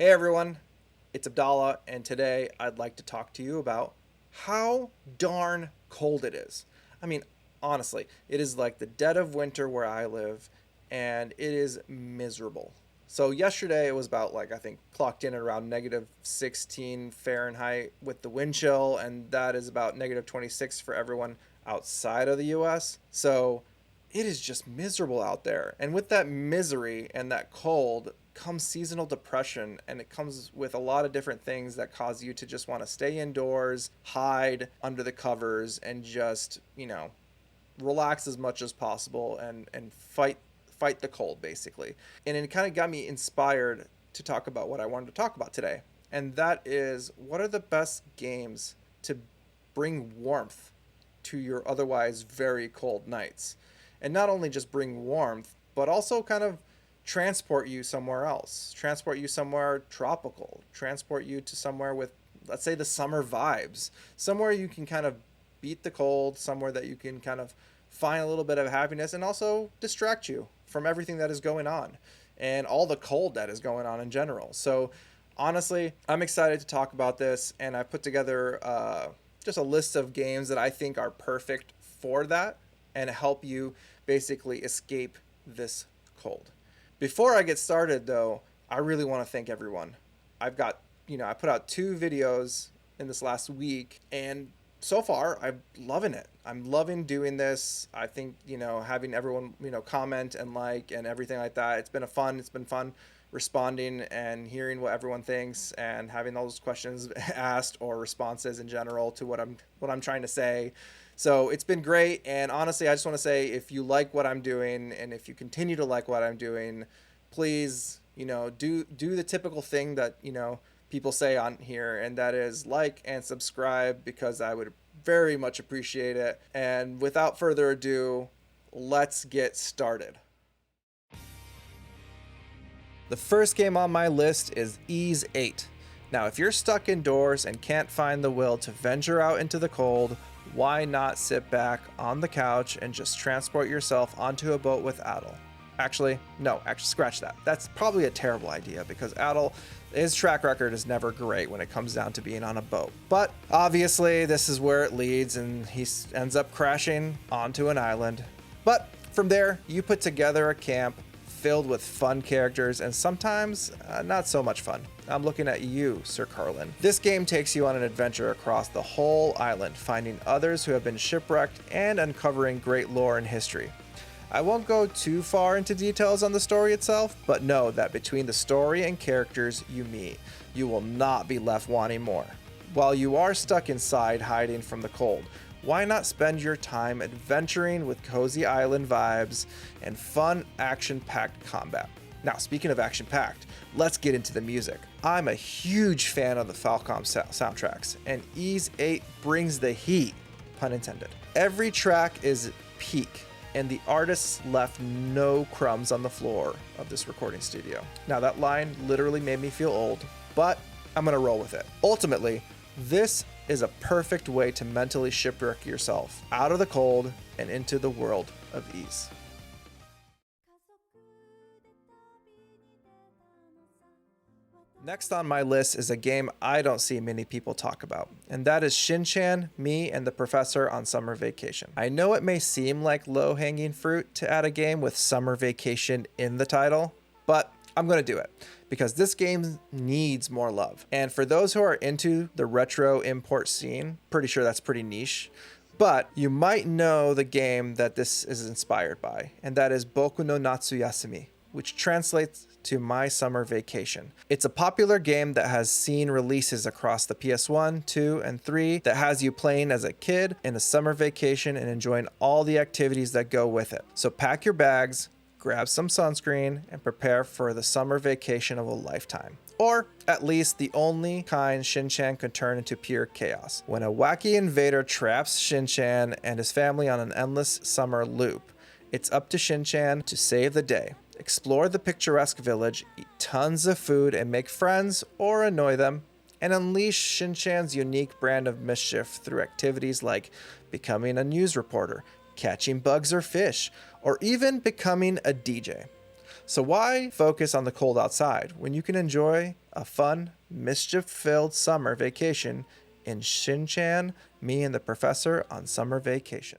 Hey everyone, it's Abdallah, and today I'd like to talk to you about how darn cold it is. I mean, honestly, it is like the dead of winter where I live, and it is miserable. So, yesterday it was about like I think clocked in at around negative 16 Fahrenheit with the wind chill, and that is about negative 26 for everyone outside of the US. So, it is just miserable out there. And with that misery and that cold comes seasonal depression, and it comes with a lot of different things that cause you to just want to stay indoors, hide under the covers, and just, relax as much as possible and fight the cold basically. And it kind of got me inspired to talk about what I wanted to talk about today. And that is, what are the best games to bring warmth to your otherwise very cold nights? And not only just bring warmth, but also kind of transport you somewhere else, transport you somewhere tropical, transport you to somewhere with, let's say, the summer vibes, somewhere you can kind of beat the cold, somewhere that you can kind of find a little bit of happiness and also distract you from everything that is going on and all the cold that is going on in general. So, honestly, I'm excited to talk about this, and I put together just a list of games that I think are perfect for that and help you basically escape this cold. Before I get started, though, I really want to thank everyone. I've got, I put out 2 videos in this last week, and so far, I'm loving it. I'm loving doing this. I think, having everyone, comment and like and everything like that. It's been fun responding and hearing what everyone thinks and having all those questions asked or responses in general to what I'm trying to say. So it's been great, and honestly, I just want to say, if you like what I'm doing and if you continue to like what I'm doing, please, do the typical thing that, people say on here, and that is like and subscribe, because I would very much appreciate it. And without further ado, let's get started. The first game on my list is VIII. Now, if you're stuck indoors and can't find the will to venture out into the cold, why not sit back on the couch and just transport yourself onto a boat with Adel? Actually, scratch that. That's probably a terrible idea, because Adel, his track record is never great when it comes down to being on a boat. But obviously, this is where it leads, and he ends up crashing onto an island. But from there, you put together a camp filled with fun characters and sometimes not so much fun. I'm looking at you, Sir Carlin. This game takes you on an adventure across the whole island, finding others who have been shipwrecked and uncovering great lore and history. I won't go too far into details on the story itself, but know that between the story and characters you meet, you will not be left wanting more. While you are stuck inside hiding from the cold, why not spend your time adventuring with cozy island vibes and fun action-packed combat? Now, speaking of action-packed, let's get into the music. I'm a huge fan of the Falcom soundtracks, and VIII brings the heat, pun intended. Every track is peak, and the artists left no crumbs on the floor of this recording studio. Now, that line literally made me feel old, but I'm gonna roll with it. Ultimately, this is a perfect way to mentally shipwreck yourself out of the cold and into the world of ease. Next on my list is a game I don't see many people talk about, and that is Shin Chan, Me and the Professor on Summer Vacation. I know it may seem like low-hanging fruit to add a game with summer vacation in the title, but I'm going to do it, because this game needs more love. And for those who are into the retro import scene, pretty sure that's pretty niche, but you might know the game that this is inspired by, and that is Boku no Natsuyasumi, which translates to My Summer Vacation. It's a popular game that has seen releases across the PS1, 2, and 3 that has you playing as a kid in a summer vacation and enjoying all the activities that go with it. So pack your bags, grab some sunscreen, and prepare for the summer vacation of a lifetime. Or at least the only kind Shin Chan could turn into pure chaos. When a wacky invader traps Shin Chan and his family on an endless summer loop, it's up to Shin Chan to save the day. Explore the picturesque village, eat tons of food, and make friends or annoy them, and unleash Shin Chan's unique brand of mischief through activities like becoming a news reporter, catching bugs or fish, or even becoming a DJ. So why focus on the cold outside when you can enjoy a fun, mischief-filled summer vacation in Shin Chan, me and the professor on summer vacation?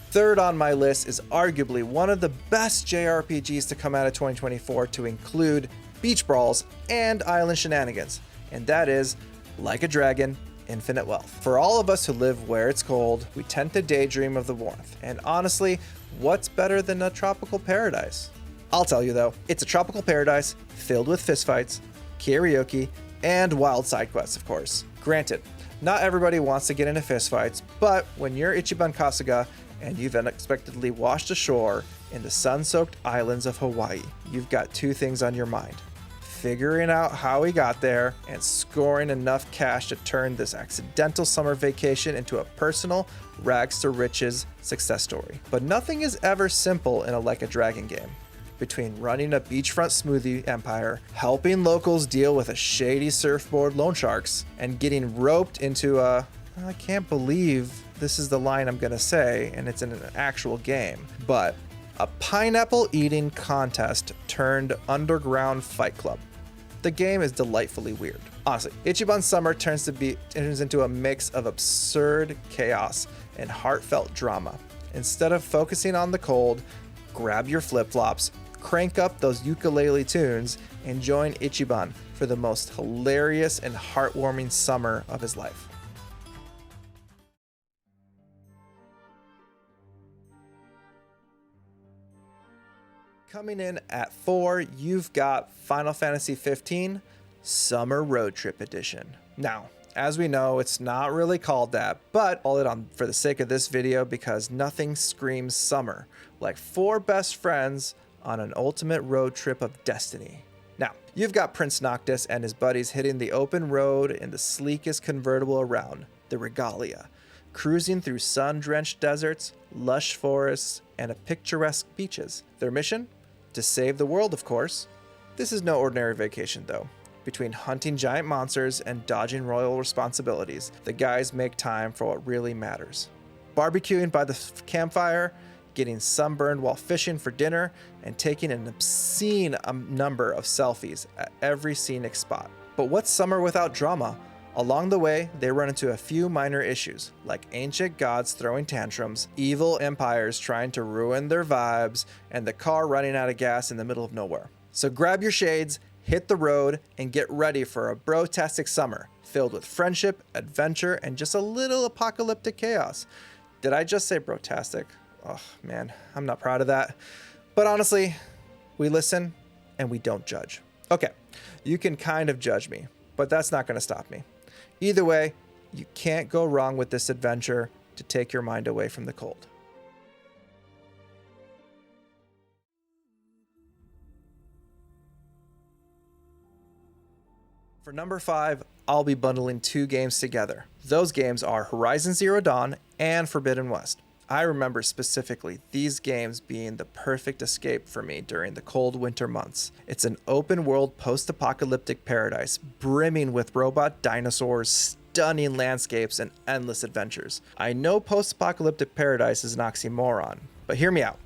Third on my list is arguably one of the best JRPGs to come out of 2024 to include beach brawls and island shenanigans, and that is Like a Dragon, Infinite Wealth. For all of us who live where it's cold, we tend to daydream of the warmth, and honestly, what's better than a tropical paradise? I'll tell you though, it's a tropical paradise filled with fistfights, karaoke, and wild side quests, of course. Granted, not everybody wants to get into fistfights, but when you're Ichiban Kasuga and you've unexpectedly washed ashore in the sun-soaked islands of Hawaii, you've got two things on your mind: figuring out how he got there and scoring enough cash to turn this accidental summer vacation into a personal rags to riches success story. But nothing is ever simple in a Like a Dragon game. Between running a beachfront smoothie empire, helping locals deal with a shady surfboard loan sharks, and getting roped into I can't believe this is the line I'm gonna say, and it's in an actual game, but a pineapple eating contest turned underground fight club. The game is delightfully weird. Honestly, Ichiban Summer turns into a mix of absurd chaos and heartfelt drama. Instead of focusing on the cold, grab your flip-flops, crank up those ukulele tunes, and join Ichiban for the most hilarious and heartwarming summer of his life. Coming in at 4, you've got Final Fantasy XV Summer Road Trip Edition. Now, as we know, it's not really called that, but I'll call it on for the sake of this video because nothing screams summer like 4 best friends on an ultimate road trip of destiny. Now, you've got Prince Noctis and his buddies hitting the open road in the sleekest convertible around, the Regalia, cruising through sun-drenched deserts, lush forests, and picturesque beaches. Their mission? To save the world, of course. This is no ordinary vacation, though. Between hunting giant monsters and dodging royal responsibilities, the guys make time for what really matters. Barbecuing by the campfire, getting sunburned while fishing for dinner, and taking an obscene number of selfies at every scenic spot. But what's summer without drama? Along the way, they run into a few minor issues, like ancient gods throwing tantrums, evil empires trying to ruin their vibes, and the car running out of gas in the middle of nowhere. So grab your shades, hit the road, and get ready for a bro-tastic summer, filled with friendship, adventure, and just a little apocalyptic chaos. Did I just say bro-tastic? Oh man, I'm not proud of that. But honestly, we listen and we don't judge. Okay, you can kind of judge me, but that's not gonna stop me. Either way, you can't go wrong with this adventure to take your mind away from the cold. For number 5, I'll be bundling 2 games together. Those games are Horizon Zero Dawn and Forbidden West. I remember specifically these games being the perfect escape for me during the cold winter months. It's an open world post-apocalyptic paradise brimming with robot dinosaurs, stunning landscapes, and endless adventures. I know post-apocalyptic paradise is an oxymoron, but hear me out.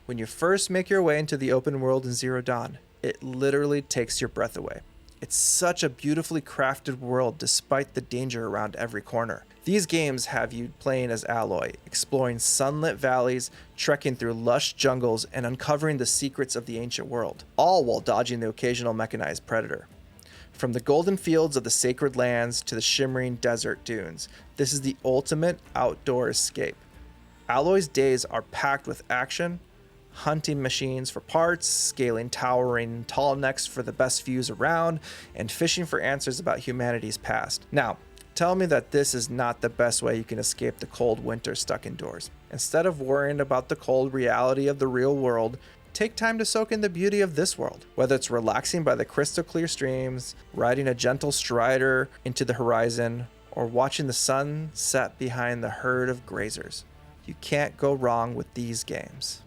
When you first make your way into the open world in Zero Dawn, it literally takes your breath away. It's such a beautifully crafted world despite the danger around every corner. These games have you playing as Aloy, exploring sunlit valleys, trekking through lush jungles, and uncovering the secrets of the ancient world, all while dodging the occasional mechanized predator. From the golden fields of the sacred lands to the shimmering desert dunes, this is the ultimate outdoor escape. Aloy's days are packed with action, hunting machines for parts, scaling towering tall necks for the best views around, and fishing for answers about humanity's past. Now, tell me that this is not the best way you can escape the cold winter stuck indoors. Instead of worrying about the cold reality of the real world, take time to soak in the beauty of this world. Whether it's relaxing by the crystal clear streams, riding a gentle strider into the horizon, or watching the sun set behind the herd of grazers, you can't go wrong with these games.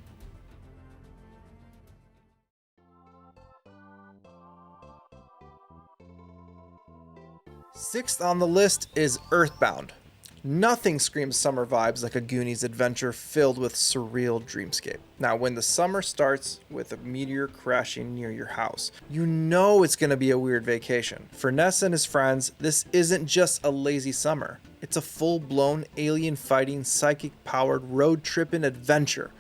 Sixth on the list is Earthbound. Nothing screams summer vibes like a Goonies adventure filled with surreal dreamscape. Now, when the summer starts with a meteor crashing near your house, you know it's going to be a weird vacation. For Ness and his friends, this isn't just a lazy summer. It's a full-blown alien-fighting, psychic-powered road-tripping adventure.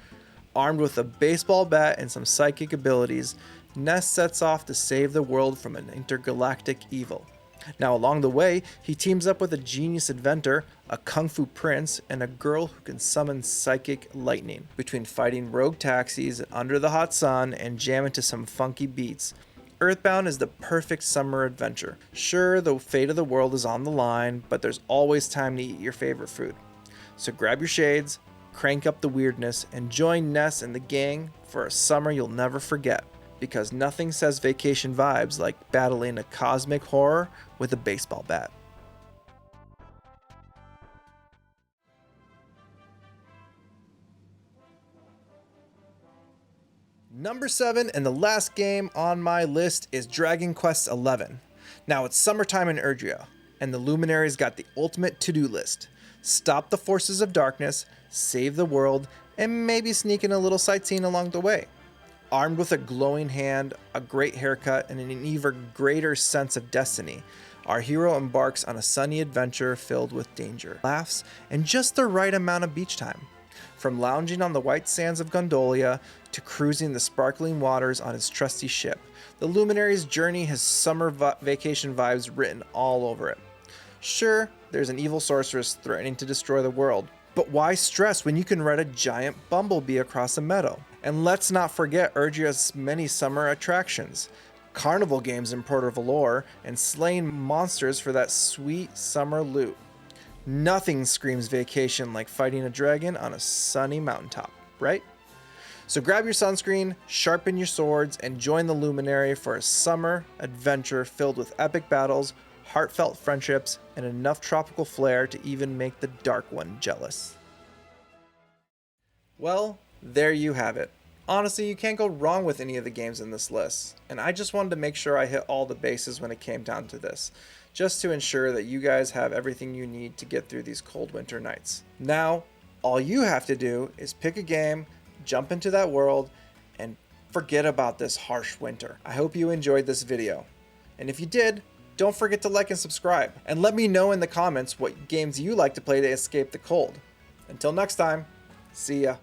Armed with a baseball bat and some psychic abilities, Ness sets off to save the world from an intergalactic evil. Now, along the way, he teams up with a genius inventor, a kung fu prince, and a girl who can summon psychic lightning. Between fighting rogue taxis under the hot sun and jamming to some funky beats, Earthbound is the perfect summer adventure. Sure, the fate of the world is on the line, but there's always time to eat your favorite food. So grab your shades, crank up the weirdness, and join Ness and the gang for a summer you'll never forget. Because nothing says vacation vibes like battling a cosmic horror with a baseball bat. Number 7 and the last game on my list is Dragon Quest XI. Now it's summertime in Erdrea, and the Luminaries got the ultimate to-do list. Stop the forces of darkness, save the world, and maybe sneak in a little sightseeing along the way. Armed with a glowing hand, a great haircut, and an even greater sense of destiny, our hero embarks on a sunny adventure filled with danger, laughs, and just the right amount of beach time. From lounging on the white sands of Gondolia to cruising the sparkling waters on his trusty ship, the Luminary's journey has summer vacation vibes written all over it. Sure, there's an evil sorceress threatening to destroy the world, but why stress when you can ride a giant bumblebee across a meadow? And let's not forget Erdrea's many summer attractions, carnival games in Port Valor, and slaying monsters for that sweet summer loot. Nothing screams vacation like fighting a dragon on a sunny mountaintop, right? So grab your sunscreen, sharpen your swords, and join the Luminary for a summer adventure filled with epic battles, heartfelt friendships, and enough tropical flair to even make the Dark One jealous. Well, there you have it. Honestly, you can't go wrong with any of the games in this list, and I just wanted to make sure I hit all the bases when it came down to this, just to ensure that you guys have everything you need to get through these cold winter nights. Now, all you have to do is pick a game, jump into that world, and forget about this harsh winter. I hope you enjoyed this video, and if you did, don't forget to like and subscribe, and let me know in the comments what games you like to play to escape the cold. Until next time, see ya.